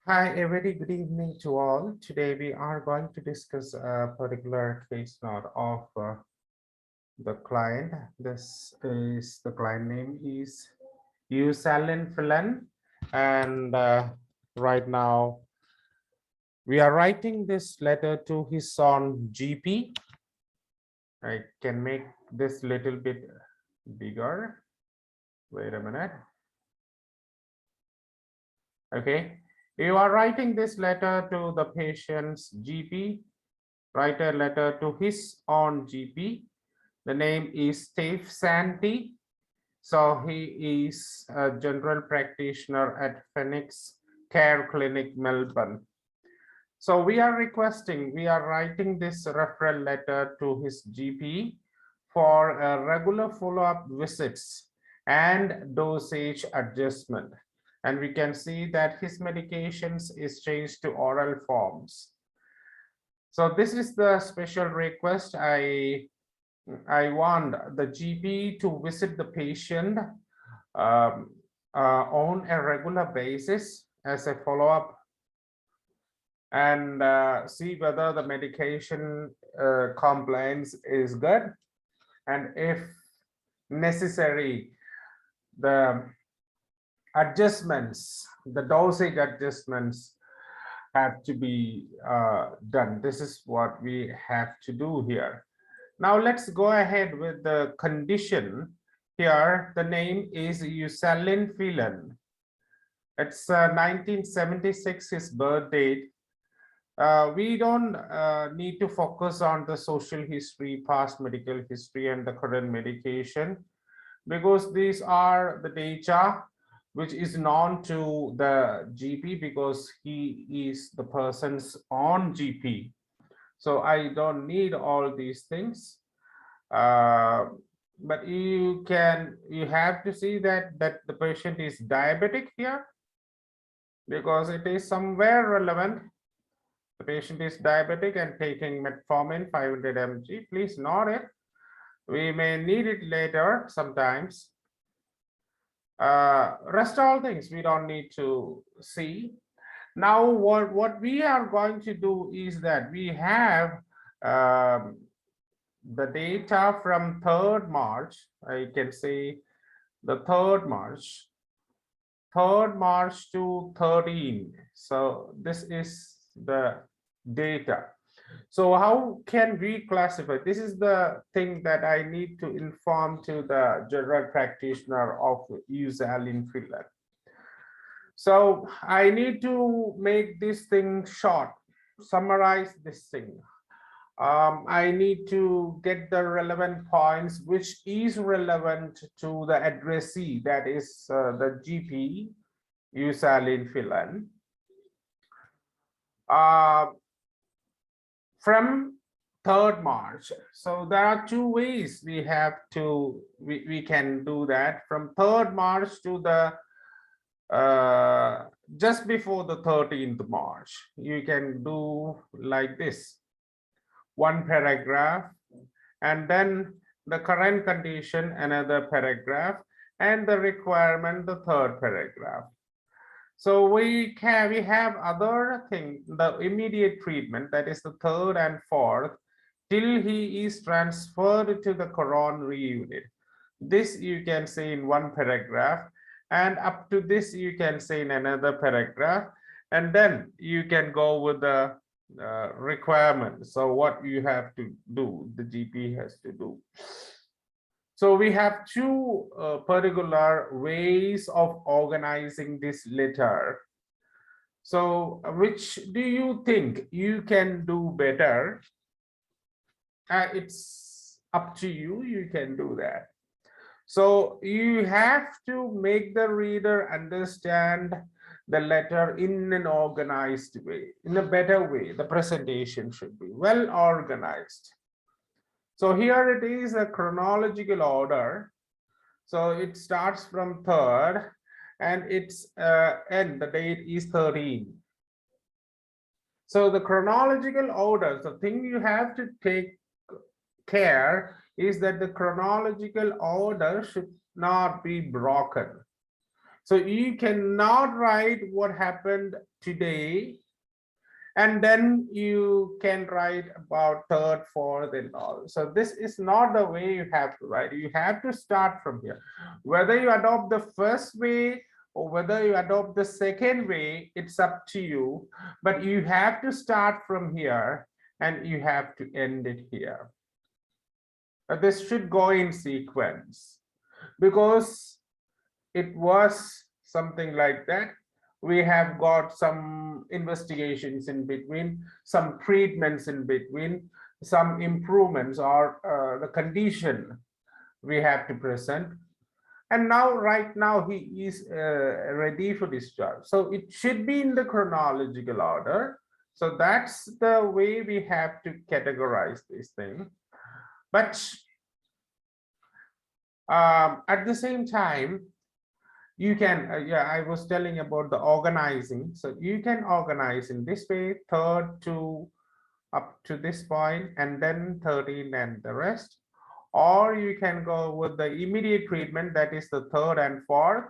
Hi, a very good evening to all. Today we are going to discuss a particular case note of the client. This is the client name is Eusalyn Phelan, and right now we are writing this letter to his son GP. I can make this little bit bigger. Wait a minute. Okay, you are writing this letter to the patient's GP. Write a letter to his own GP. The name is Steve Santi. So he is a general practitioner at Phoenix Care Clinic, Melbourne. So we are writing this referral letter to his GP for regular follow-up visits and dosage adjustment. And we can see that his medications is changed to oral forms. So this is the special request. I want the GP to visit the patient on a regular basis as a follow-up and see whether the medication compliance is good, and if necessary, the adjustments, the dosage adjustments have to be done. This is what we have to do here. Now let's go ahead with the condition. Here, the name is Eusalyn Phelan. It's 1976, his birth date. We don't need to focus on the social history, past medical history, and the current medication, because these are the data which is known to the GP because he is the person's own GP. So I don't need all these things. But you have to see that the patient is diabetic here, because it is somewhere relevant. The patient is diabetic and taking metformin 500 mg. Please note it. We may need it later sometimes. Rest all things we don't need to see. Now what we are going to do is that we have the data from 3rd March. I can say the 3rd March to 13. So this is the data. So how can we classify? This is the thing that I need to inform to the general practitioner of Eusalyn Phelan. So I need to make this thing short, summarize this thing. I need to get the relevant points, which is relevant to the addressee, that is the GP, Eusalyn Phelan. From 3rd March. So there are two ways we can do that. From 3rd March to the just before the 13th March, you can do like this: one paragraph, and then the current condition, another paragraph, and the requirement, the 3rd paragraph. So we have other thing, the immediate treatment, that is the 3rd and 4th, till he is transferred to the coronary unit. This you can say in one paragraph, and up to this you can say in another paragraph, and then you can go with the requirement. So what you have to do, the GP has to do. So we have two particular ways of organizing this letter. So which do you think you can do better? It's up to you, you can do that. So you have to make the reader understand the letter in an organized way, in a better way. The presentation should be well organized. So here it is a chronological order. So it starts from 3rd and its end, the date is 13. So the chronological order, the thing you have to take care is that the chronological order should not be broken. So you cannot write what happened today, and then you can write about third, fourth, and all. So this is not the way you have to write. You have to start from here. Whether you adopt the first way or whether you adopt the second way, it's up to you. But you have to start from here and you have to end it here. This should go in sequence, because it was something like that. We have got some investigations in between, some treatments in between, some improvements or the condition we have to present. And now, right now, he is ready for discharge. So it should be in the chronological order. So that's the way we have to categorize this thing. But at the same time, you can, yeah, I was telling about the organizing. So you can organize in this way, third to up to this point, and then 13 and the rest. Or you can go with the immediate treatment, that is the third and fourth.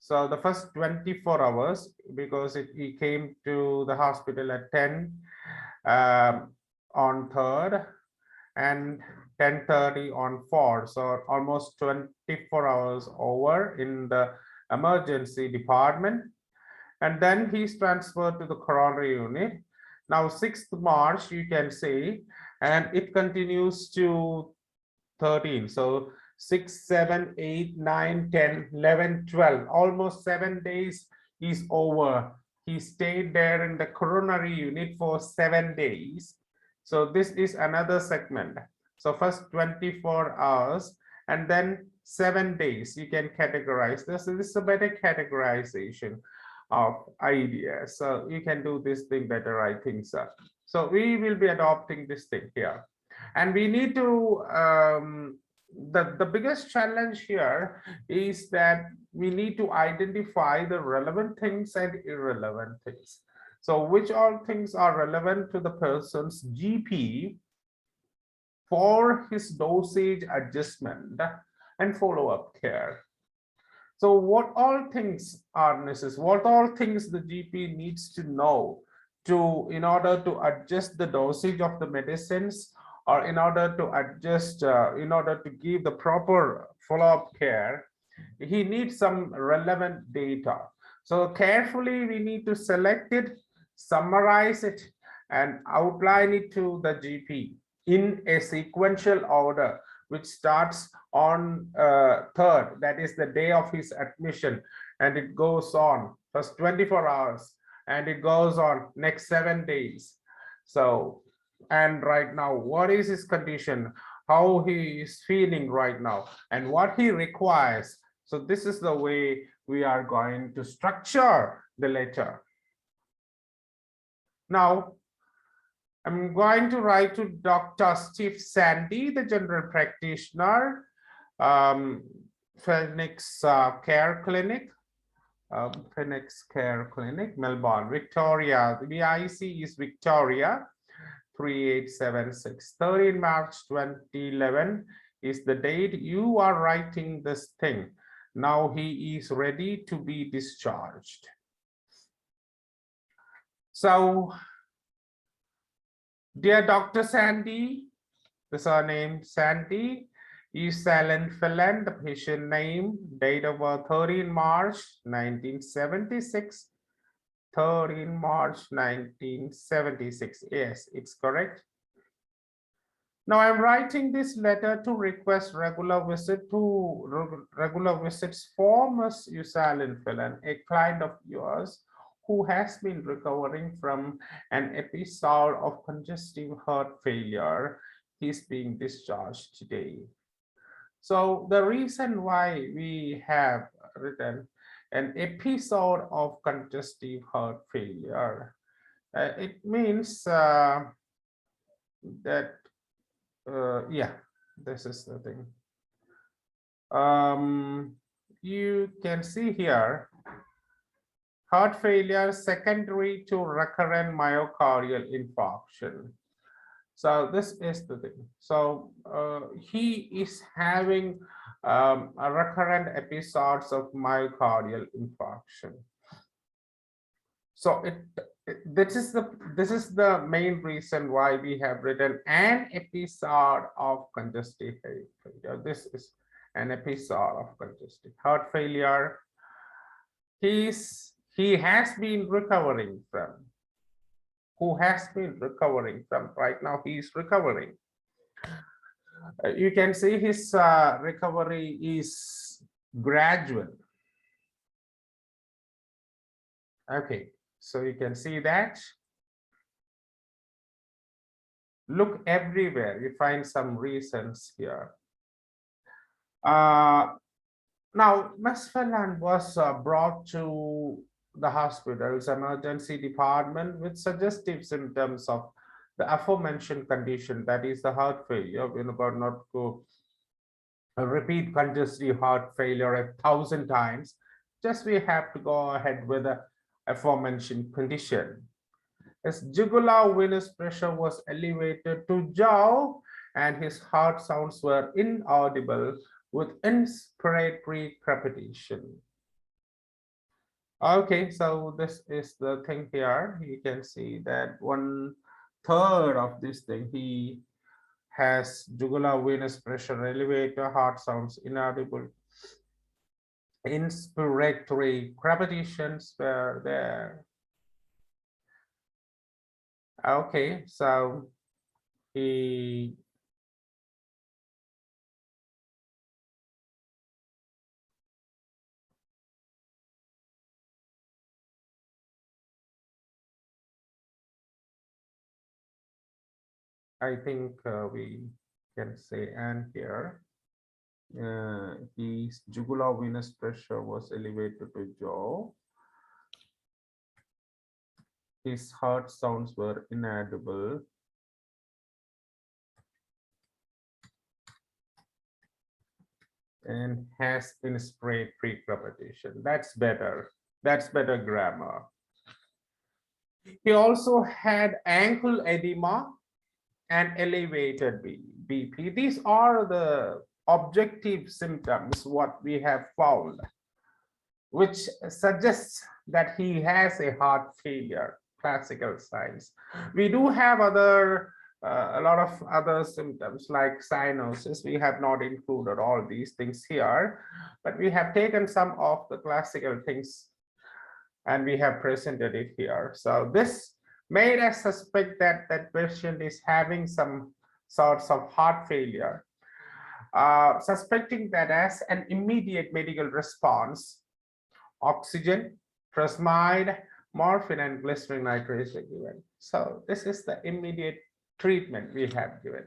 So the first 24 hours, because he came to the hospital at 10 on third, and 10:30 on 4, so almost 24 hours over in the emergency department. And then he's transferred to the coronary unit. Now 6th March, you can see, and it continues to 13. So 6, 7, 8, 9, 10, 11, 12, almost 7 days is over. He stayed there in the coronary unit for 7 days. So this is another segment. So first 24 hours and then 7 days, you can categorize this. So this is a better categorization of ideas. So you can do this thing better, I think so. So we will be adopting this thing here. And we need to, the biggest challenge here is that we need to identify the relevant things and irrelevant things. So which all things are relevant to the person's GP for his dosage adjustment and follow-up care. So what all things are necessary, what all things the GP needs to know in order to adjust the dosage of the medicines, or in order to adjust, in order to give the proper follow-up care, he needs some relevant data. So carefully we need to select it, summarize it, and outline it to the GP in a sequential order, which starts on 3rd, that is the day of his admission, and it goes on first 24 hours, and it goes on next 7 days. So, and right now, what is his condition, how he is feeling right now, and what he requires. So this is the way we are going to structure the letter. Now, I'm going to write to Dr. Steve Sandy, the general practitioner, Phoenix Care Clinic, Phoenix Care Clinic, Melbourne, Victoria. The VIC is Victoria, 3876. 13 March 2011 is the date you are writing this thing. Now he is ready to be discharged. So, dear Dr. Sandy, the surname Sandy, Eusalyn Phelan, the patient name, date of birth 13 March 1976, 13 March 1976. Yes, it's correct. Now I'm writing this letter to request regular visits for Ms. Eusalyn Phelan, a client of yours who has been recovering from an episode of congestive heart failure. He's being discharged today. So the reason why we have written an episode of congestive heart failure, it means that, yeah, this is the thing. You can see here, heart failure secondary to recurrent myocardial infarction. So this is the thing. So he is having recurrent episodes of myocardial infarction. So this is the main reason why we have written an episode of congestive heart failure. This is an episode of congestive heart failure. He has been recovering from. Who has been recovering from? Right now, he is recovering. You can see his recovery is gradual. Okay, so you can see that. Look everywhere, you find some reasons here. Now, Ms. Phelan was brought to the hospital's emergency department with suggestive symptoms of the aforementioned condition, that is the heart failure. We're about not to repeat congestive heart failure 1,000 times. Just we have to go ahead with the aforementioned condition. His jugular venous pressure was elevated to jaw, and his heart sounds were inaudible with inspiratory crepitation. Okay, so this is the thing here. You can see that 1/3 of this thing, he has jugular venous pressure elevated, heart sounds inaudible, inspiratory crepitations were there. Okay, so he I think we can say and here his jugular venous pressure was elevated to jaw. His heart sounds were inaudible. And has inspiratory crepitation. That's better. That's better grammar. He also had ankle edema and elevated BP. These are the objective symptoms what we have found, which suggests that he has a heart failure, classical signs. We do have a lot of other symptoms like cyanosis. We have not included all these things here, but we have taken some of the classical things and we have presented it here. So this made us suspect that that patient is having some sorts of heart failure. Suspecting that as an immediate medical response, oxygen, furosemide, morphine, and glycerin nitrate are given. So this is the immediate treatment we have given.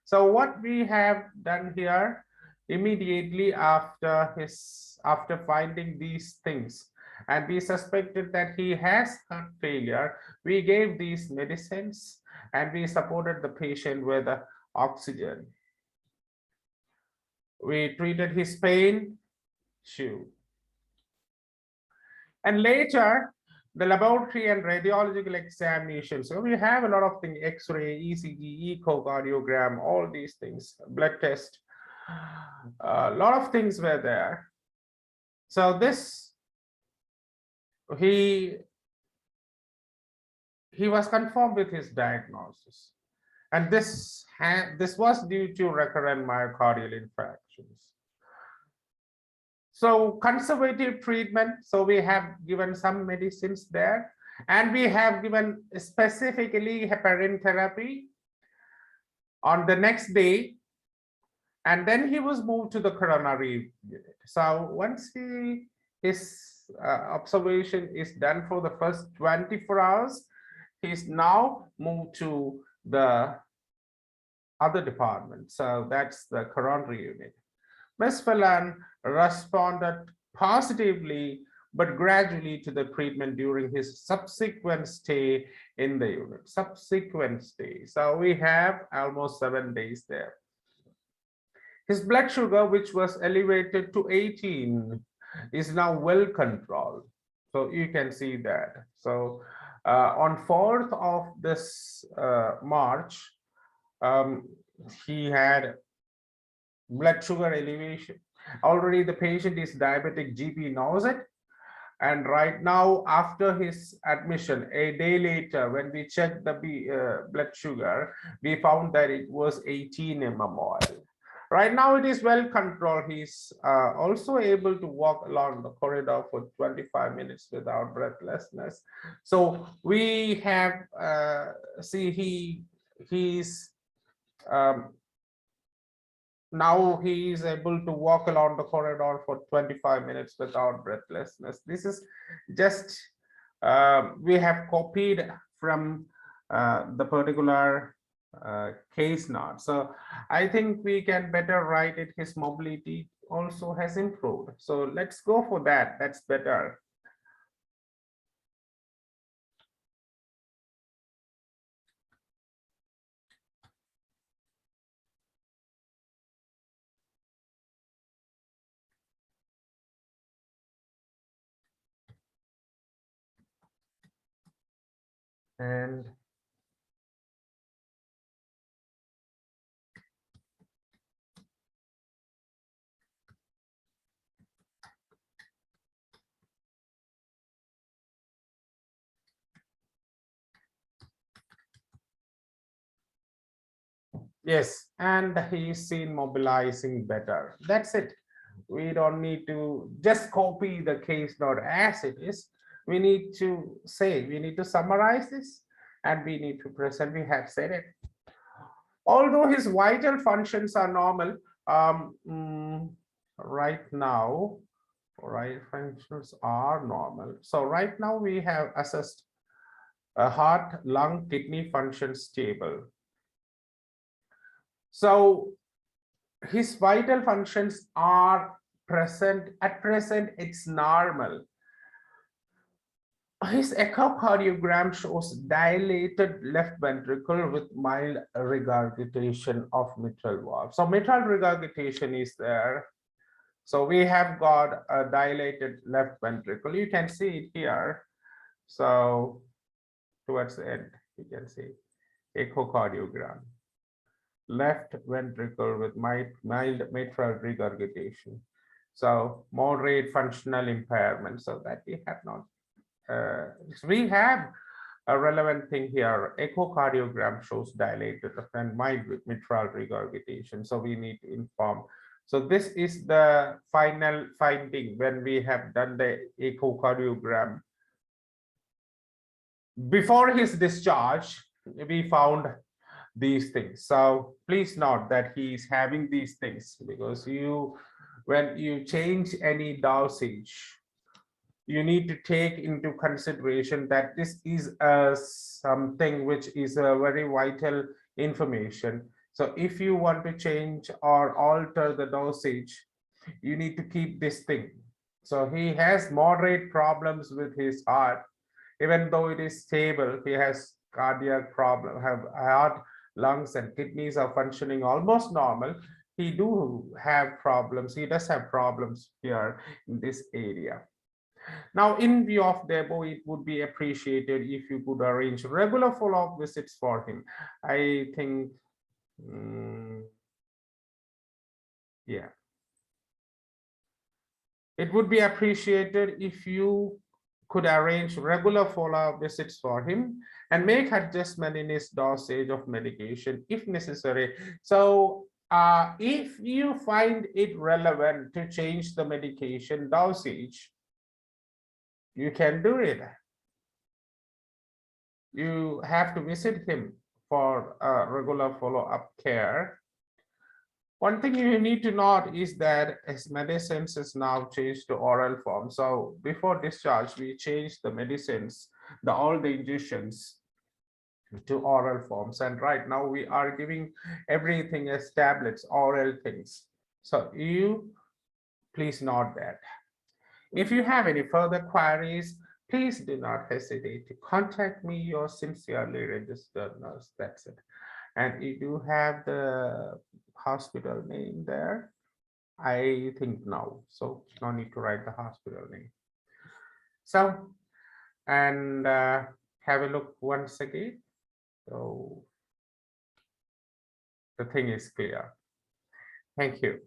So what we have done here, immediately after finding these things, and we suspected that he has heart failure, we gave these medicines and we supported the patient with oxygen. We treated his pain, and later the laboratory and radiological examination. So we have a lot of things: X-ray, ECG, echocardiogram, all these things, blood test. A lot of things were there. So this, he was confirmed with his diagnosis, and this was due to recurrent myocardial infarctions. So conservative treatment, so we have given some medicines there, and we have given specifically heparin therapy on the next day, and then he was moved to the coronary unit. So once his observation is done for the first 24 hours, he's now moved to the other department. So that's the coronary unit. Ms. Phelan responded positively but gradually to the treatment during his subsequent stay in the unit. Subsequent stay. So we have almost 7 days there. His blood sugar, which was elevated to 18, is now well controlled. So you can see that. So on 4th of this March, he had blood sugar elevation. Already the patient is diabetic, GP knows it. And right now, after his admission, a day later, when we checked the blood sugar, we found that it was 18 mmol. Right now, it is well controlled. He's also able to walk along the corridor for 25 minutes without breathlessness. So we have, he's now he is able to walk along the corridor for 25 minutes without breathlessness. This is just we have copied from the particular case note. So I think we can better write it. His mobility also has improved. So let's go for that. That's better. And yes, and he's seen mobilizing better. That's it. We don't need to just copy the case note as it is. We need to say, we need to summarize this, and we need to present. We have said it. Although his vital functions are normal, right now, vital functions are normal. So right now we have assessed a heart, lung, kidney function stable. So his vital functions are present. At present, it's normal. His echocardiogram shows dilated left ventricle with mild regurgitation of mitral valve. So mitral regurgitation is there. So we have got a dilated left ventricle. You can see it here. So towards the end, you can see echocardiogram. Left ventricle with mild mitral regurgitation. So moderate functional impairment. So that we have not. We have a relevant thing here. Echocardiogram shows dilated and mild mitral regurgitation. So we need to inform. So this is the final finding when we have done the echocardiogram. Before his discharge, we found these things. So please note that he is having these things, because when you change any dosage, you need to take into consideration that this is something which is a very vital information. So if you want to change or alter the dosage, you need to keep this thing. So he has moderate problems with his heart. Even though it is stable, he has cardiac problem, have heart, lungs, and kidneys are functioning almost normal. He do have problems. He does have problems here in this area. Now, in view of the above, it would be appreciated if you could arrange regular follow-up visits for him. I think, yeah. It would be appreciated if you could arrange regular follow-up visits for him and make adjustment in his dosage of medication if necessary. So if you find it relevant to change the medication dosage, you can do it. You have to visit him for regular follow-up care. One thing you need to note is that his medicines is now changed to oral form. So before discharge, we changed the medicines, all the injections to oral forms. And right now we are giving everything as tablets, oral things. So you please note that. If you have any further queries, please do not hesitate to contact me, your sincerely registered nurse. That's it. And you do have the hospital name there. I think no, so no need to write the hospital name. So, and have a look once again. So the thing is clear. Thank you.